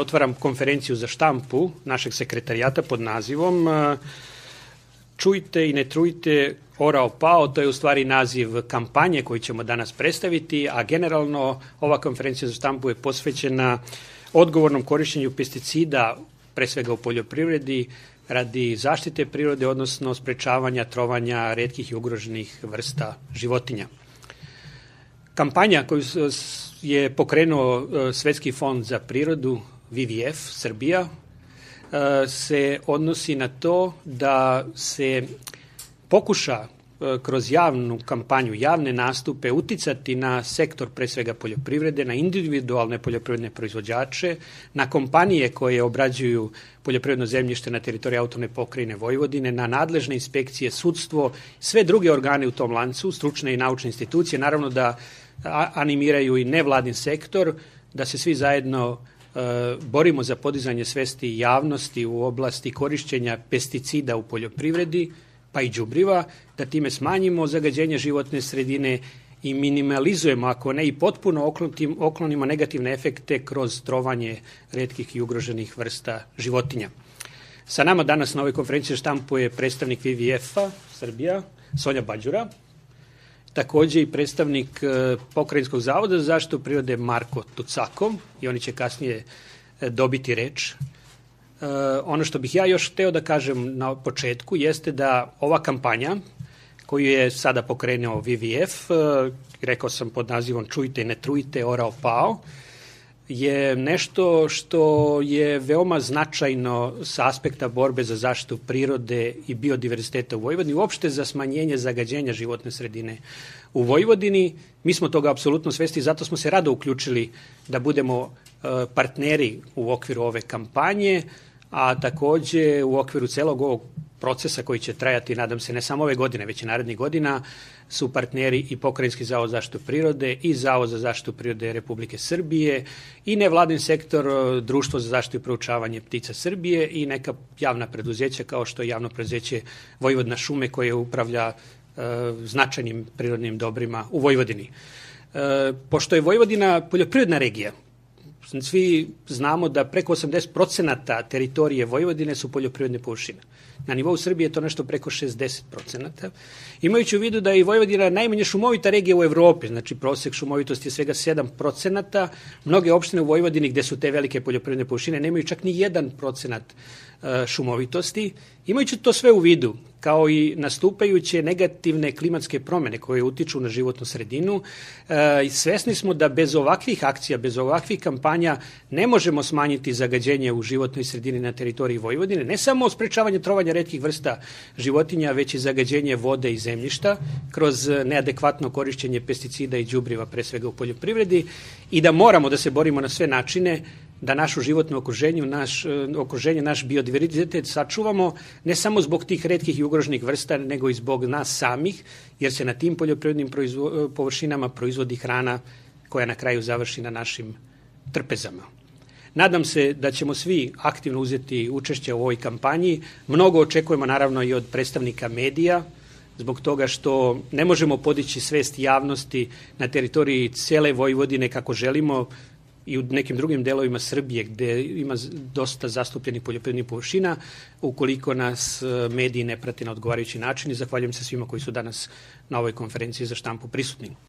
Otvaram konferenciju za štampu našeg sekretarijata pod nazivom Čujte i ne trujte, orao pao, to je u stvari naziv kampanje koju ćemo danas predstaviti, a generalno ova konferencija za štampu je posvećena odgovornom korištenju pesticida, pre svega u poljoprivredi, radi zaštite prirode, odnosno sprečavanja trovanja retkih i ugroženih vrsta životinja. Kampanja koju je pokrenuo Svetski fond za prirodu, WWF, Srbija, se odnosi na to da se pokuša kroz javnu kampanju, javne nastupe uticati na sektor pre svega poljoprivrede, na individualne poljoprivredne proizvođače, na kompanije koje obrađuju poljoprivredno zemljište na teritoriji autonomne pokrajine Vojvodine, na nadležne inspekcije, sudstvo, sve druge organe u tom lancu, stručne i naučne institucije, naravno da animiraju i nevladin sektor, da se svi zajedno borimo za podizanje svesti javnosti u oblasti korišćenja pesticida u poljoprivredi, pa i đubriva, da time smanjimo zagađenje životne sredine i minimalizujemo, ako ne i potpuno oklonimo negativne efekte kroz trovanje retkih i ugroženih vrsta životinja. Sa nama danas na ovoj konferenciji štampu je predstavnik WWF-a Srbija, Sonja Bađura, takođe i predstavnik Pokrajinskog zavoda za zaštitu prirode Marko Tucako, i oni će kasnije dobiti reč. Ono što bih ja još hteo da kažem na početku jeste da ova kampanja koju je sada pokrenuo WWF, rekao sam pod nazivom Čujte i ne trujte, orao pao, je nešto što je veoma značajno sa aspekta borbe za zaštitu prirode i biodiverziteta u Vojvodini, uopšte za smanjenje zagađenja životne sredine u Vojvodini. Mi smo toga apsolutno svesni i zato smo se rado uključili da budemo partneri u okviru ove kampanje, a takođe u okviru celog ovog procesa koji će trajati, nadam se, ne samo ove godine, već i narednih godina, su partneri i Pokrajinski zavod za zaštitu prirode i Zavod za zaštitu prirode Republike Srbije i nevladin sektor, Društvo za zaštitu i proučavanje ptica Srbije i neka javna preduzeća kao što je javno preduzeće Vojvodina šume koje upravlja značajnim prirodnim dobrima u Vojvodini. Pošto je Vojvodina poljoprivredna regija, svi znamo da preko 80% teritorije Vojvodine su poljoprivredne površine. Na nivou Srbije je to nešto preko 60%. Imajući u vidu da je i Vojvodina najmanje šumovita regija u Evropi, znači prosek šumovitosti je svega 7%, mnoge opštine u Vojvodini gde su te velike poljoprivredne površine nemaju čak ni 1% šumovitosti. Imajući to sve u vidu, kao i nastupajuće negativne klimatske promene koje utiču na životnu sredinu, svesni smo da bez ovakvih akcija, bez ovakvih kampanja ne možemo smanjiti zagađenje u životnoj sredini na teritoriji Vojvodine, ne samo sprečavanje trovanja retkih vrsta životinja, već i zagađenje vode i zemljišta kroz neadekvatno korišćenje pesticida i đubriva, pre svega u poljoprivredi, i da moramo da se borimo na sve načine da naše životno okruženje, naš biodiverzitet sačuvamo, ne samo zbog tih retkih i ugroženih vrsta, nego i zbog nas samih, jer se na tim poljoprivrednim površinama proizvodi hrana koja na kraju završi na našim trpezama. Nadam se da ćemo svi aktivno uzeti učešće u ovoj kampanji. Mnogo očekujemo naravno i od predstavnika medija, zbog toga što ne možemo podići svest javnosti na teritoriji cele Vojvodine kako želimo, i u nekim drugim delovima Srbije gde ima dosta zastupljenih poljoprivrednih površina, ukoliko nas mediji ne prate na odgovarajući način, i zahvaljujem se svima koji su danas na ovoj konferenciji za štampu prisutni.